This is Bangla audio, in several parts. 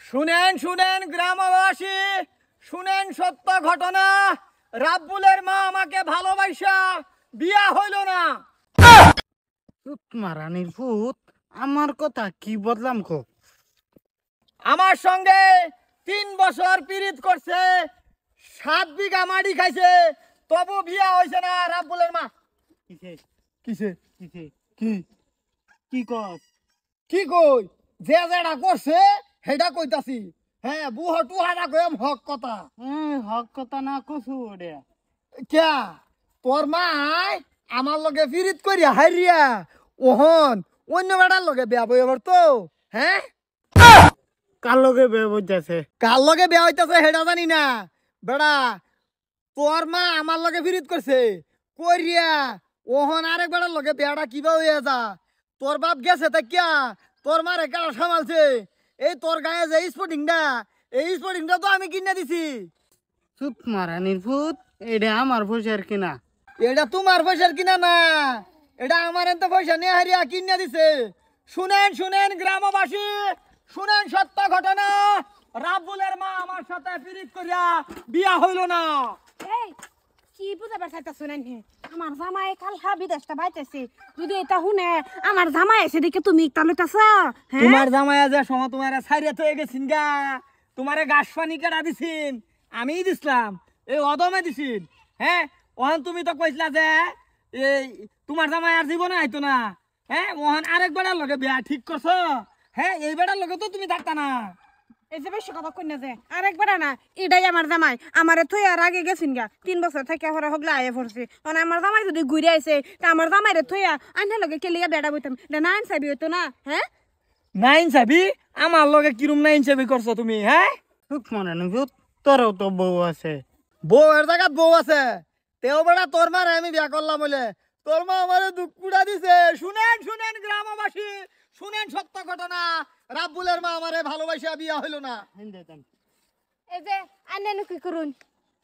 শুনেন শুনেন গ্রামবাসী, শুনেন সত্য ঘটনা। রাব্বুলের মা আমাকে ভালোবাসা বিয়া হইল না। মারানির ভূত আমার কথা কি বদলাম কো? আমার সঙ্গে 3 বছর পীড়িত করছে, 7 বিঘা মাটি খাইছে, তবু বিয়া হইছে না। রাব্বুলের মা কিসে কিসে কিসে কি কি কস? কি কই, যে যেটা করছে সেটা কইতাছি। হ্যাঁ, বুহ টুহারা কইম হক কথা। হক কথা না কসু ওরে। ক্যা তোর মাই আমার লগে ফিরিত করিয়া হারিয়া ওহন অন্য বেড়ার লগে বেয়া বই এবার তো। হ্যাঁ, কার লগে বে বইতাছে? কার লগে বেয়া হইতাছে সেটা জানি না বেড়া। তোর মা আমার লগে ফিরিত করছে করিয়া ওহন আরেক বেড়ার লগে বেয়াটা কিবা হইয়া যা। তোর বাপ গেছে তা কিয়া তোর মারে কারা সামালছে। এই তোর গায়ে যে স্পোর্টিংটা, এই স্পোর্টিংটা তো আমি কিনে দিছি। চুপ মারানির ভূত, এটা আমার পয়সার কিনা। এটা তোমার পয়সার কিনা না, এটা আমার এত পয়সা নিয়ে হারিয়া কিনে দিছে। শুনেন শুনেন গ্রামবাসী, শুনেন সত্য ঘটনা। রাব্বুলের মা আমার সাথে পীড়িত করিয়া বিয়া হইল না। এই কি বুঝাবার চাইতা শুনেন হে, আমার জামাই কাল বিদেশটা বাইতেছে, যদি এটা শুনে আমার জামাই এসে দেখে তুমি একটা লইতাছ। তোমার জামাইয়া যে সময় তোমার সাইরিয়া হয়ে গেছিন গা, তোমারে গাছ পানি কেটা দিছিন আমিই দিছিলাম, এই অদমে দিছিন। হ্যাঁ, ওহন তুমি তো কইছিলা যে এই তোমার জামাই আর জীবনে আইতো না। হ্যাঁ, ওহন আরেক বেড়ার লগে বিয়া ঠিক করছো। হ্যাঁ, এই বেড়ার লগে তো তুমি থাকতা না। এই যে বেশি কথা কই না যে আরেকবার না, এটাই আমার জামাই আমারে থই আর আগে গেছিন গা, 3 বছর থেকে হরা হগলা আয়ে পড়ছে। মানে আমার জামাই যদি ঘুরে আইছে তা আমার জামাইরে থইয়া আইনা লগে কেলিয়া বেড়া বইতাম, এটা না আনসাবি হইতো না। হ্যাঁ, নাইন চাবি আমার লগে কিরম নাইন চাবি করছো তুমি। হ্যাঁ, চুপ মারানির ভূত, তোরও তো বউ আছে। বউয়ের জায়গা বউ আছে, তেও বেড়া তোর মারে আমি বিয়া করলাম বলে তোর মা আমারে দুঃখ পুড়া দিছে। শুনেন শুনেন গ্রামবাসী, শুনেন সত্য ঘটনা। রাব্বুলের মা আমারে ভালোবাসা বিয়া হইল না। এই যে আইনা কি করুন,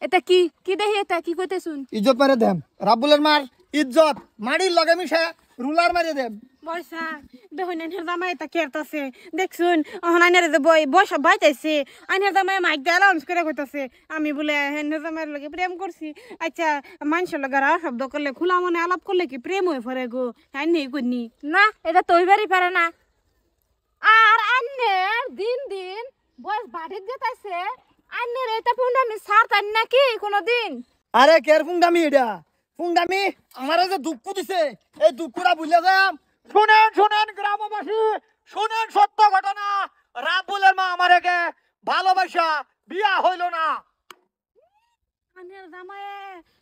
এটা কি কি দেখি, এটা কি কইতেছুন? ইজ্জত মারে দেম, রাব্বুলের মার ইজ্জত মাটির লগে মিশে রুলার মারি দেম। বয়সা দেখুন আইনের জামাই এটা কেরতাছে, দেখছুন অহন আইনের যে বয়সা বাইতেছে, আইনের জামাই মাইক দিয়ে অ্যালাউন্স করে কইতাছে আমি বলে আইনের জামাইয়ের লগে প্রেম করছি। আচ্ছা, মানুষের লগে আর শব্দ করলে খোলা মনে আলাপ করলে কি প্রেম হয়ে পড়ে গো? আইন নেই কইনি না, এটা তো হইবারই পারে না। আর আইনের দিন দিন বয়স বাড়িতে যেতেছে, আইনের এটা পুন্ডামি ছাড়তাম নাকি কোনোদিন? আরে কের ফুংডামি, এটা ফুংডামি আমারে যে দুঃখ দিছে এই দুঃখটা বুঝলে যাম। শুনেন শুনেন গ্রামবাসী, শুনেন সত্য ঘটনা। রাব্বুলের মা আমারে কে ভালোবাসা বিয়া হইল না। আইনের জামাই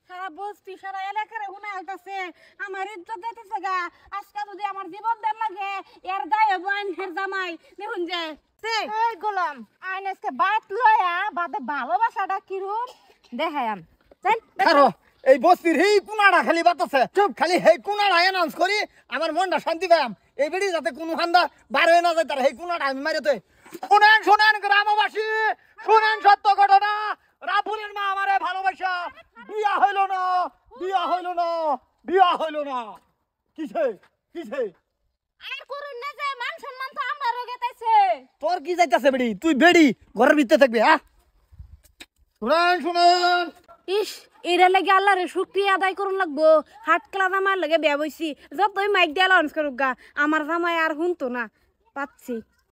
সারা বস্তি সারা এলাকারে হুনে আলতাছে, আমার ইজ্জত দিতেছে গা। আজকে যদি আমার জীবন দেন লাগে এর দায় হবো আইনের জামাই। দেখুন যে এই গোলাম আইন আজকে বাত লয়া বাদে ভালোবাসাটা কিরম দেখায়াম। কারো এই বস্তির হেই কোনাড়া খালি বাতাছে, চুপ খালি হেই কোনাড়া অ্যানাউন্স করি আমার মনটা শান্তি পাম। এই বেড়ি যাতে কোনো হান্দা বার হয়ে না যায়, তার হেই কোনাড়া আমি মারে তো। শুনেন শুনেন গ্রামবাসী, শুনেন সত্য ঘটনা। রাব্বুলের মা আমারে ভালোবাসা বিয়া হইল না, বিয়া হইল না, বিয়া হইল না। কিসে কিসে আর করুন না যে মান সম্মান তো আমরা রোগেতাইছে। তোর কি যাইতাছে বেড়ি, তুই বেড়ি ঘরের ভিতরে থাকবি। হ্যাঁ, শুনেন শুনেন। ইস, এরা লাগে আল্লাহরে শুকরিয়া আদায় করুন লাগবো। হাত ক্লা জামার লাগে বিয়া বইছি, যতই মাইক দিয়ে লঞ্চ করুক গা আমার জামাই আর শুনতো না পাচ্ছি।